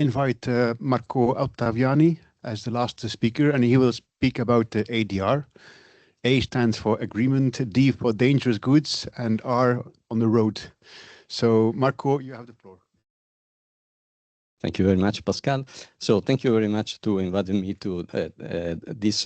invite Marco Ottaviani as the last speaker, and he will speak about the ADR. A stands for agreement, D for dangerous goods, and R on the road. So, Marco, you have the floor. Thank you very much, Pascal. So thank you very much to inviting me to this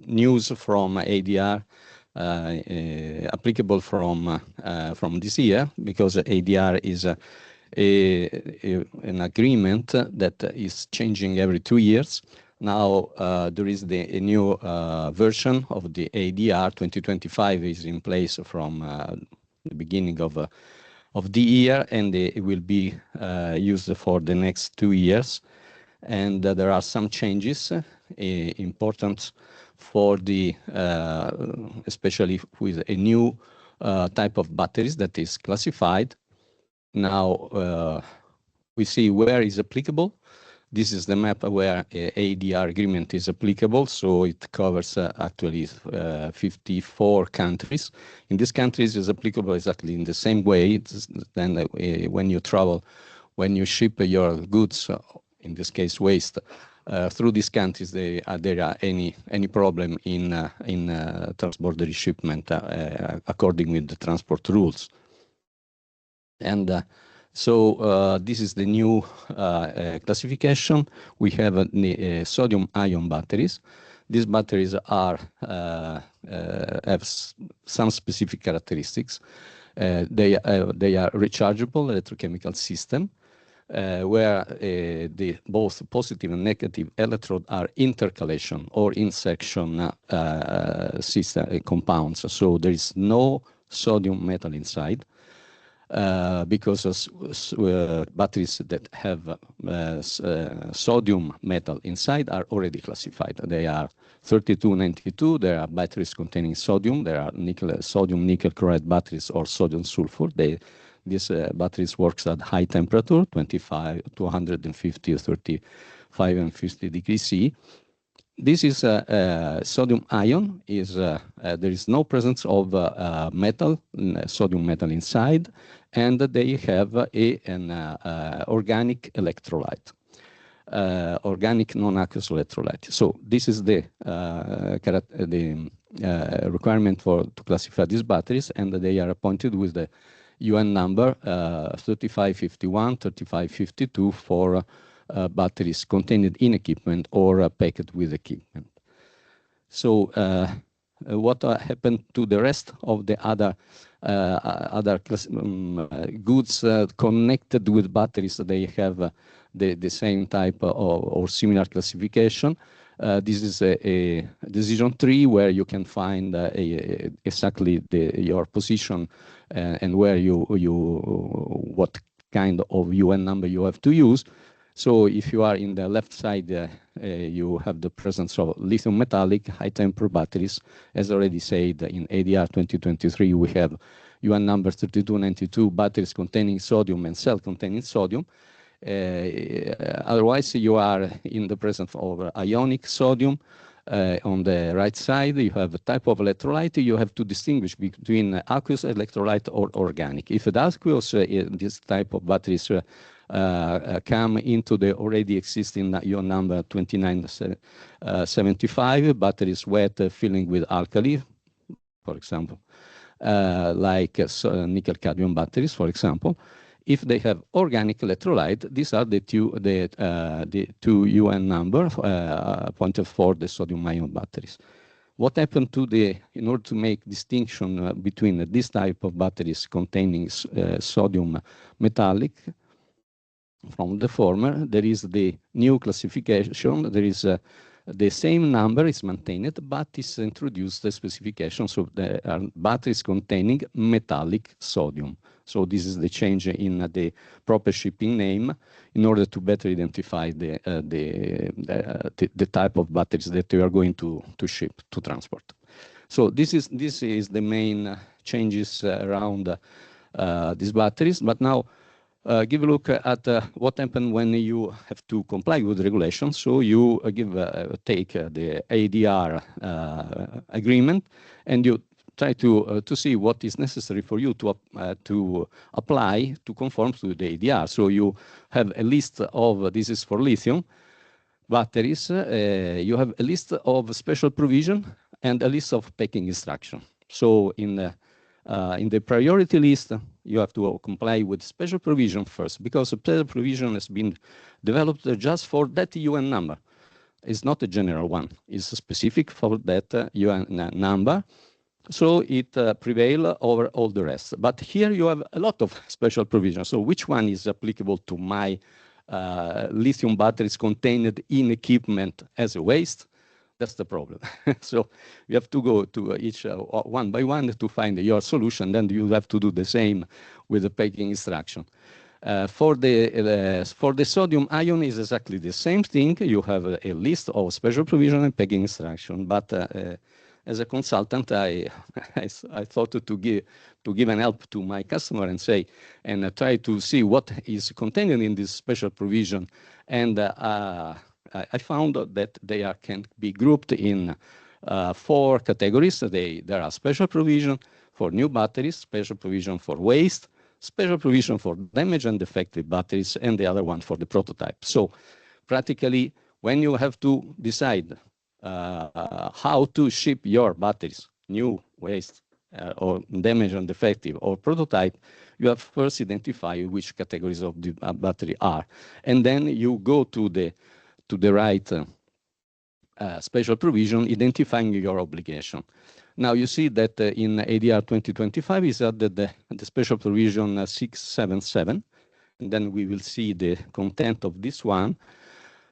news from ADR applicable from this year, because ADR is an agreement that is changing every 2 years. Now there is a new version of the ADR 2025 is in place from the beginning of the year, and it will be used for the next 2 years. And there are some changes important for the especially with a new type of batteries that is classified. Now we see where is applicable. This is the map where ADR agreement is applicable, so it covers actually 54 countries. In these countries, is applicable exactly in the same way. Then when you travel, when you ship your goods, in this case waste, through these countries, there are any problem in transborder shipment according with the transport rules. And so this is the new classification. We have sodium-ion batteries. These batteries are have some specific characteristics. They are rechargeable electrochemical system, where the both positive and negative electrode are intercalation or insection system compounds. So there is no sodium metal inside. Because batteries that have sodium metal inside are already classified. They are 3292. There are batteries containing sodium. There are sodium nickel chloride batteries or sodium sulfur. These batteries works at high temperature, 25 to 150 or 35 and 50 degrees C. This is sodium ion. There is no presence of metal, sodium metal inside, and they have an organic electrolyte, organic non-aqueous electrolyte. So this is the requirement to classify these batteries, and they are appointed with the UN number 3551, 3552 for batteries contained in equipment or packed with equipment. So what happened to the rest of the other goods connected with batteries? They have the same type or similar classification. This is a decision tree where you can find exactly your position and where what kind of UN number you have to use. So if you are in the left side, you have the presence of lithium metallic high temperature batteries. As already said, in ADR 2023, we have UN number 3292 batteries containing sodium and cell containing sodium. Otherwise, you are in the presence of ionic sodium. On the right side, you have a type of electrolyte. You have to distinguish between aqueous electrolyte or organic. If the aqueous, this type of batteries come into the already existing UN number 2975 batteries wet filling with alkali, for example, like nickel cadmium batteries, for example. If they have organic electrolyte, these are the two UN number appointed for the sodium-ion batteries. What happened in order to make distinction between this type of batteries containing sodium metallic from the former, there is the new classification. There is the same number is maintained, but is introduced the specification. So there are batteries containing metallic sodium. So this is the change in the proper shipping name in order to better identify the type of batteries that we are going to ship, to transport. So this is the main changes around these batteries. But now give a look at what happened when you have to comply with regulations. So you take the ADR agreement, and you try to see what is necessary for you to apply to conform to the ADR. So you have a list of, this is for lithium batteries, you have a list of special provision and a list of packing instruction. So in the priority list, you have to comply with special provision first, because a special provision has been developed just for that UN number. It's not a general one. It's specific for that UN number. So it prevails over all the rest. But here you have a lot of special provisions. So which one is applicable to my lithium batteries contained in equipment as a waste? That's the problem. So you have to go to each one by one to find your solution. Then you have to do the same with the packing instruction. For the sodium ion is exactly the same thing. You have a list of special provision and packing instruction. But as a consultant, I thought to give an help to my customer and say, and try to see what is contained in this special provision. And I found that they can be grouped in 4 categories. There are special provision for new batteries, special provision for waste, special provision for damaged and defective batteries, and the other one for the prototype. So practically, when you have to decide how to ship your batteries, new, waste, or damaged and defective, or prototype, you have first identify which categories of the battery are. And then you go to the right special provision, identifying your obligation. Now you see that in ADR 2025 is added the special provision 677, and then we will see the content of this one.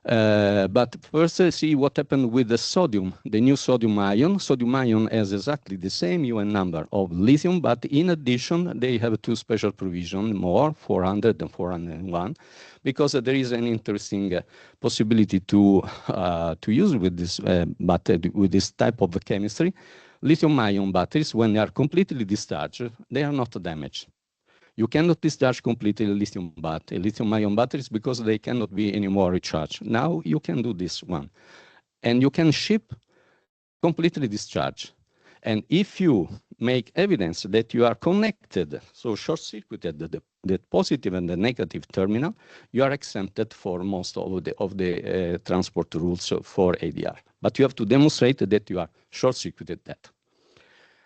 But first, see what happened with the sodium, the new sodium ion. Sodium ion has exactly the same UN number of lithium, but in addition, they have 2 special provisions more, 400 and 401, because there is an interesting possibility to use with this battery, with this type of chemistry. Lithium-ion batteries, when they are completely discharged, they are not damaged. You cannot discharge completely lithium-ion batteries because they cannot be anymore recharged. Now you can do this one. And you can ship completely discharged. And if you make evidence that you are connected, so short-circuited the positive and the negative terminal, you are exempted for most of the transport rules for ADR. But you have to demonstrate that you are short-circuited that.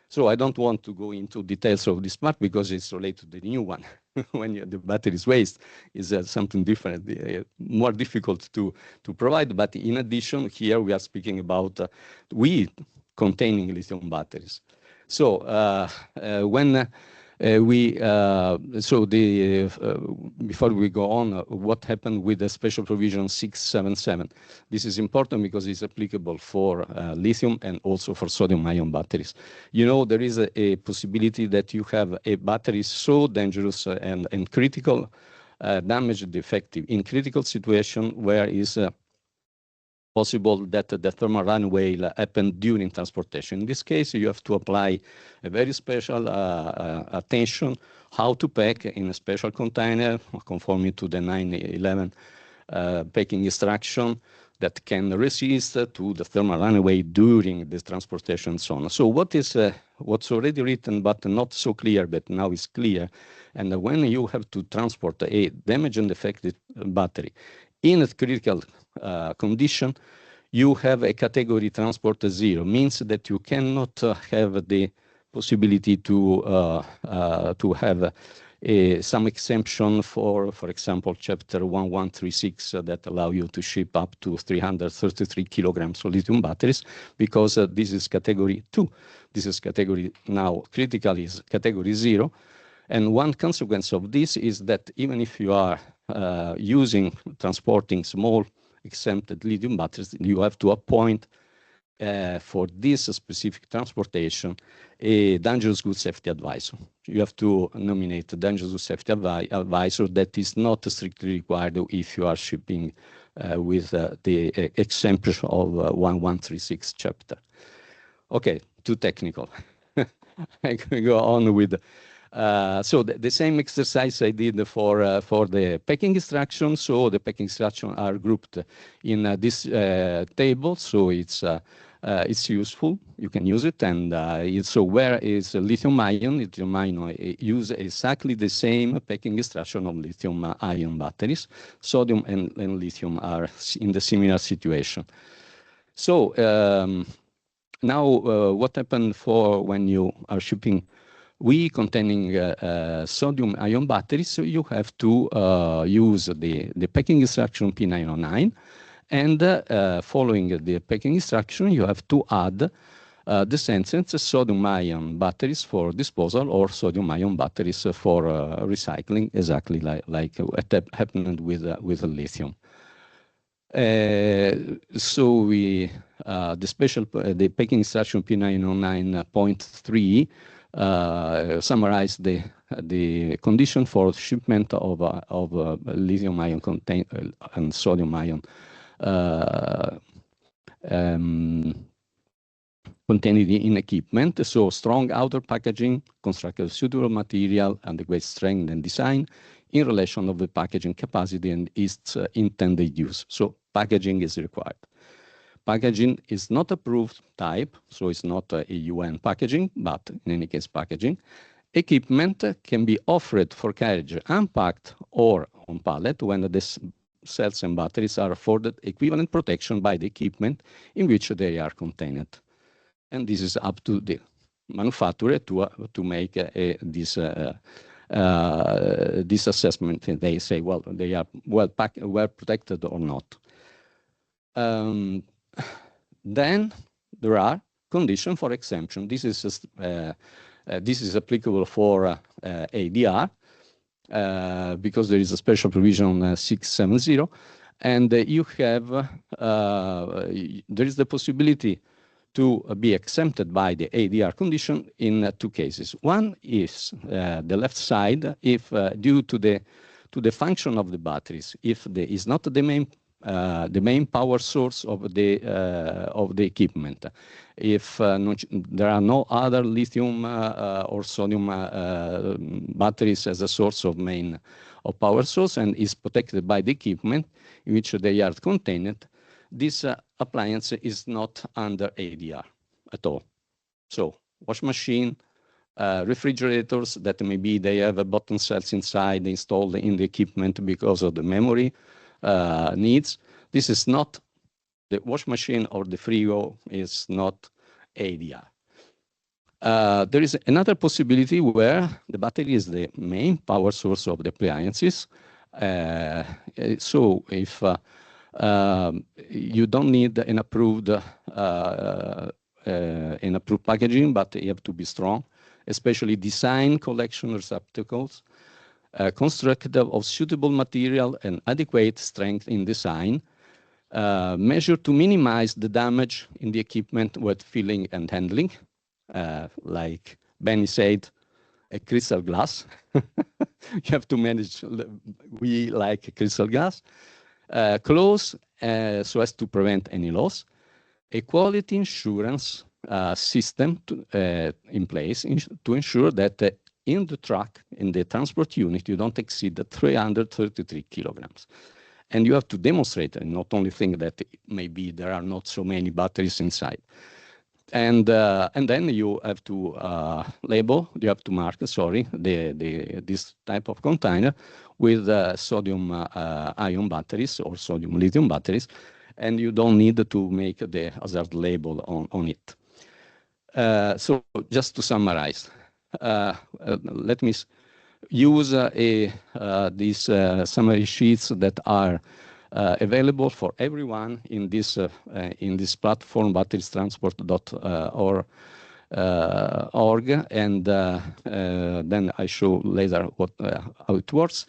So I don't want to go into details of this part because it's related to the new one. When the battery is waste, is something different, more difficult to provide. But in addition, here we are speaking about WEEE containing lithium batteries. So when before we go on, what happened with the special provision 677? This is important because it's applicable for lithium and also for sodium-ion batteries. You know, there is a possibility that you have a battery so dangerous and critical, damaged, defective, in critical situation where is possible that the thermal runaway happen during transportation. In this case, you have to apply a very special attention how to pack in a special container conforming to the 911 packing instruction that can resist to the thermal runaway during this transportation and so on. So what's already written but not so clear, but now is clear, and when you have to transport a damaged and defective battery in a critical condition, you have a category transport 0, means that you cannot have the possibility to have some exemption for example, Chapter 1136 that allow you to ship up to 333 kilograms of lithium batteries, because this is category 2. This is category now critical is category 0. And one consequence of this is that even if you are transporting small exempted lithium batteries, you have to appoint for this specific transportation a dangerous goods safety advisor. You have to nominate a dangerous goods safety advisor that is not strictly required if you are shipping with the exemption of 1136 chapter. Okay, too technical. I can go on with. So the same exercise I did for the packing instructions. So the packing instructions are grouped in this table. So it's it's useful. You can use it. And so where is lithium-ion? Lithium-ion use exactly the same packing instruction of lithium-ion batteries. Sodium and lithium are in the similar situation. So now what happened for when you are shipping WEEE containing sodium-ion batteries? So you have to use the packing instruction P909. And following the packing instruction, you have to add the sentence sodium-ion batteries for disposal or sodium-ion batteries for recycling, exactly like what happened with lithium. So the packing instruction P909.3 summarize the condition for shipment of lithium-ion and sodium-ion contained in equipment. So strong outer packaging, constructed suitable material, adequate strength and design in relation of the packaging capacity and its intended use. So packaging is required. Packaging is not approved type, so it's not a UN packaging, but in any case packaging. Equipment can be offered for carriage unpacked or on pallet when the cells and batteries are afforded equivalent protection by the equipment in which they are contained. And this is up to the manufacturer to make this assessment. And they say, well, they are well protected or not. Then there are conditions for exemption. This is applicable for ADR because there is a special provision on 670, and you have there is the possibility to be exempted by the ADR condition in two cases. One is the left side, if due to the function of the batteries, if there is not the main power source of the equipment, if there are no other lithium or sodium batteries as a source of power source and is protected by the equipment in which they are contained, this appliance is not under ADR at all. So wash machine, refrigerators that maybe they have a button cells inside installed in the equipment because of the memory needs. This is not, the wash machine or the frigo is not ADR. There is another possibility where the battery is the main power source of the appliances. So if you don't need an approved packaging, but you have to be strong, especially design collection receptacles, constructed of suitable material and adequate strength in design, measure to minimize the damage in the equipment with filling and handling, like Benny said, a crystal glass. You have to manage, we like crystal glass. Close so as to prevent any loss. A quality insurance system in place to ensure that in the truck, in the transport unit, you don't exceed 333 kilograms. And you have to demonstrate and not only think that maybe there are not so many batteries inside. And then you have to label, you have to mark, sorry, this type of container with sodium ion batteries or sodium lithium batteries, and you don't need to make the hazard label on it. So just to summarize, let me use these summary sheets that are available for everyone in this platform, batteriestransport.org, and then I show later how it works.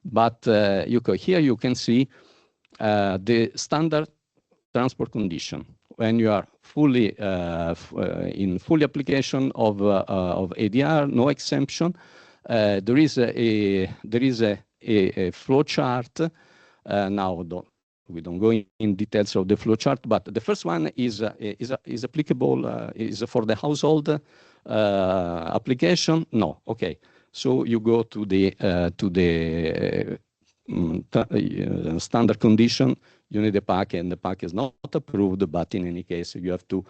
But here you can see the standard transport condition when you are fully in full application of ADR, no exemption. There is a flow chart. Now we don't go in details of the flow chart, but the first one is applicable is for the household application. No, okay. So you go to the standard condition. you need a pack, and the pack is not approved, but in any case, you have to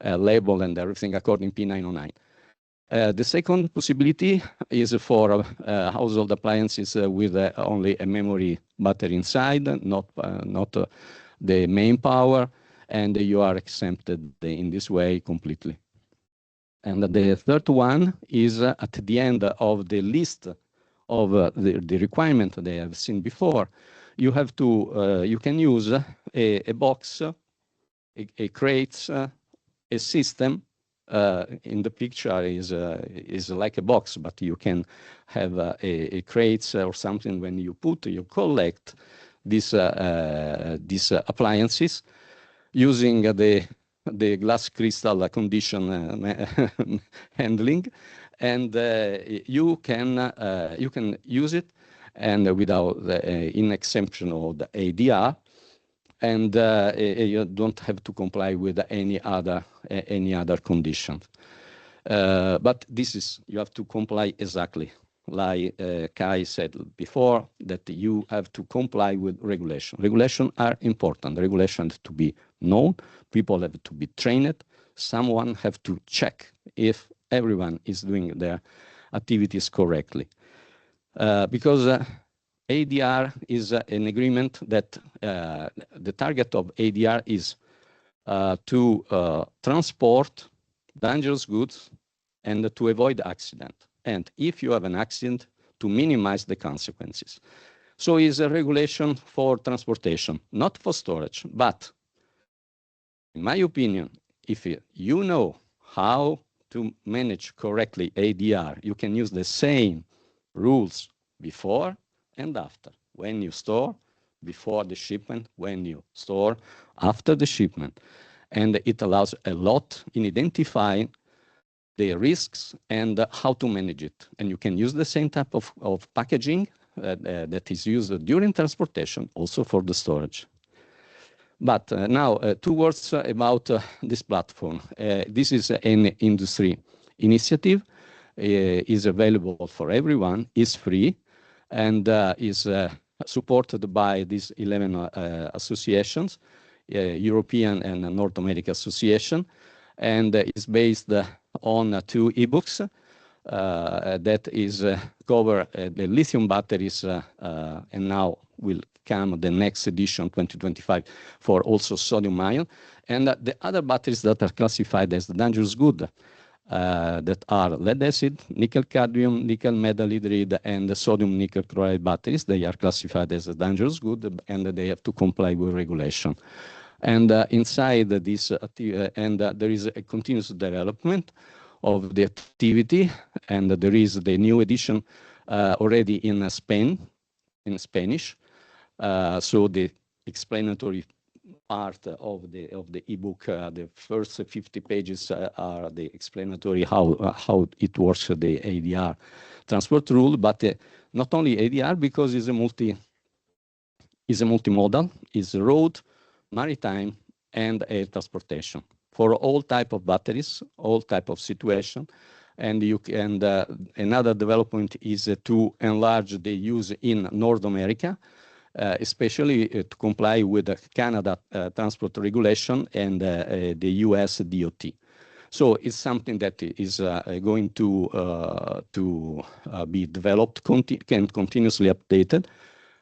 label and everything according to P909. The second possibility is for household appliances with only a memory battery inside, not the main power, and you are exempted in this way completely. And the third one is at the end of the list of the requirement they have seen before. You have to you can use a box, a crate, a system. In the picture is like a box, but you can have a crate or something. When you collect these appliances using the glass crystal condition handling, and you can use it, and without in exemption of the ADR, and you don't have to comply with any other conditions. But this is, you have to comply exactly like Kai said before, that you have to comply with regulation. Regulations are important. Regulations have to be known. People have to be trained. Someone have to check if everyone is doing their activities correctly. Because ADR is an agreement that the target of ADR is to transport dangerous goods and to avoid accident. And if you have an accident, to minimize the consequences. So it's a regulation for transportation, not for storage. But in my opinion, if you know how to manage correctly ADR, you can use the same rules before and after. When you store, before the shipment, when you store, after the shipment. And it allows a lot in identifying the risks and how to manage it. And you can use the same type of packaging that is used during transportation, also for the storage. But now, 2 words about this platform. This is an industry initiative. Is available for everyone, is free, and is supported by these 11 associations, European and North American Association, and is based on 2 ebooks that is cover the lithium batteries, and now will come the next edition 2025 for also sodium ion, and the other batteries that are classified as dangerous good, that are lead acid, nickel cadmium, nickel metal hydride, and sodium nickel chloride batteries. They are classified as a dangerous good, and they have to comply with regulation. And inside this there is a continuous development of the activity, and there is the new edition already in Spain, in Spanish. So the explanatory part of the ebook, the first 50 pages are the explanatory how it works, the ADR transport rule, but not only ADR, because it's a multimodal, is road, maritime, and air transportation for all type of batteries, all type of situation. And another development is to enlarge the use in North America, especially to comply with the Canada transport regulation and the US DOT. So it's something that is going to be developed, and continuously updated.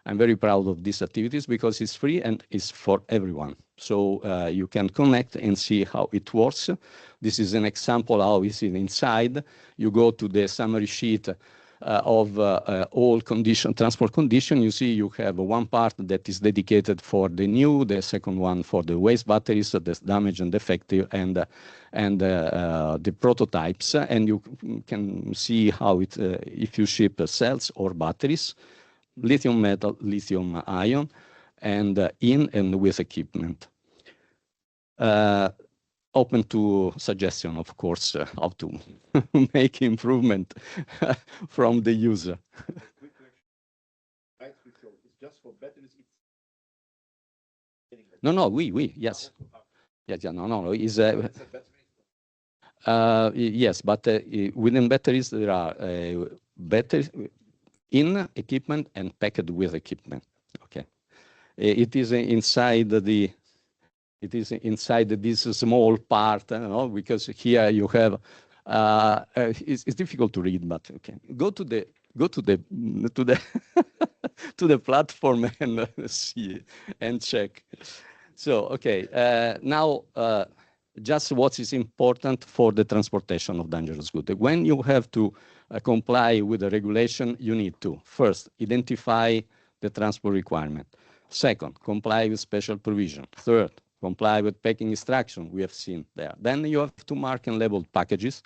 I'm very proud of these activities because it's free and it's for everyone. So you can connect and see how it works. This is an example how it's inside. You go to the summary sheet of all transport condition. You see you have one part that is dedicated for the new, the second one for the waste batteries, the damaged and defective, and the prototypes. And you can see how it, if you ship cells or batteries, lithium metal, lithium ion, and in and with equipment. Open to suggestion, of course, how to make improvement from the user. It's just for batteries. No, we, yes. Yes, yeah, no, is yes, but within batteries there are batteries in equipment and packed with equipment. Okay, it is inside the. It is inside this small part, you know, because here you have. It's difficult to read, but okay. Go to the to the platform and see and check. So okay, now just what is important for the transportation of dangerous goods. When you have to comply with the regulation, you need to first identify the transport requirement. Second, comply with special provision. Third, comply with packing instruction we have seen there. Then you have to mark and label packages.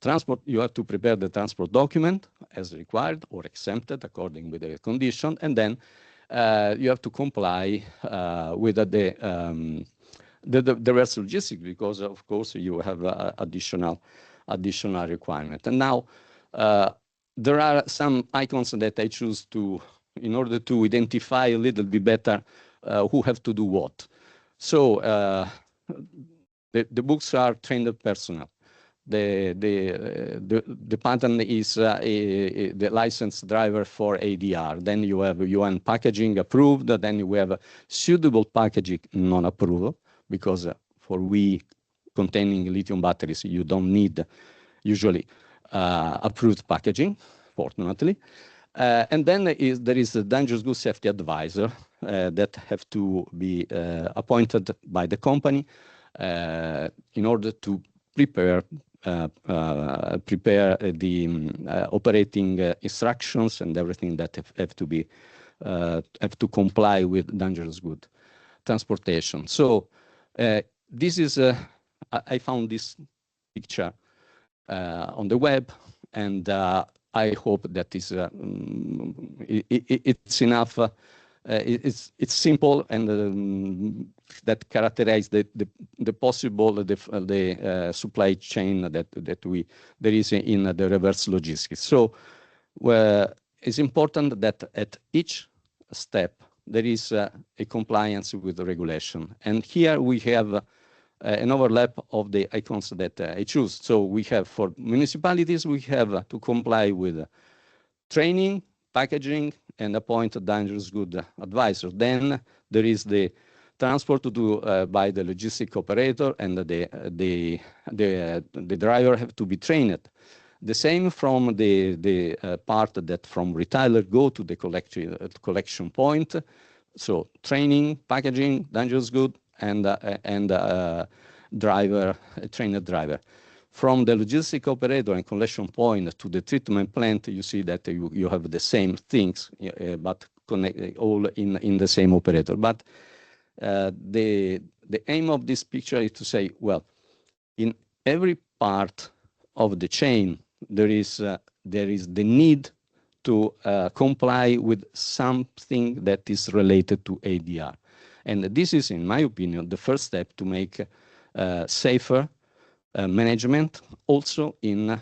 Transport, you have to prepare the transport document as required or exempted according with the condition, and then you have to comply with the rest logistics, because of course you have additional requirement. And now there are some icons that I choose to, in order to identify a little bit better who have to do what. So the books are trained personnel. The pattern is the licensed driver for ADR. Then you have UN packaging approved. Then you have suitable packaging non-approved, because for WEEE containing lithium batteries, you don't need usually approved packaging, fortunately. And then there is the dangerous goods safety advisor that have to be appointed by the company in order to prepare the operating instructions and everything that have to comply with dangerous good transportation. So this is I found this picture on the web, and I hope that is it's enough. It's simple, and that characterize the possible supply chain that there is in the reverse logistics. So it's important that at each step there is a compliance with the regulation. And here we have an overlap of the icons that I choose. So we have, for municipalities, we have to comply with training, packaging, and appoint a dangerous good advisor. Then there is the transport to do by the logistic operator, and the driver have to be trained. The same from the part that from retailer go to the collection point. So training, packaging, dangerous good, and driver, trained driver. From the logistic operator and collection point to the treatment plant, you see that you have the same things, but connect all in the same operator. But the aim of this picture is to say, well, in every part of the chain, there is the need to comply with something that is related to ADR. And this is, in my opinion, the first step to make safer management, also in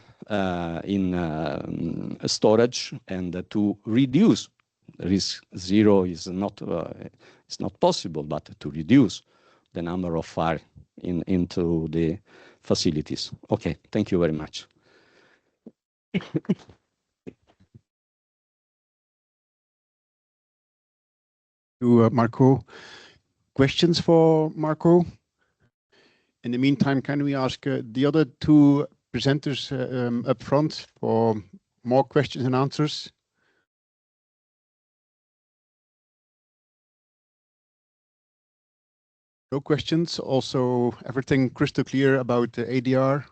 storage, and to reduce risk. Zero is not it's not possible, but to reduce the number of fire into the facilities. Okay, thank you very much. To Marco. Questions for Marco? In the meantime, can we ask the other two presenters up front for more questions and answers? No questions. Also, everything crystal clear about the ADR.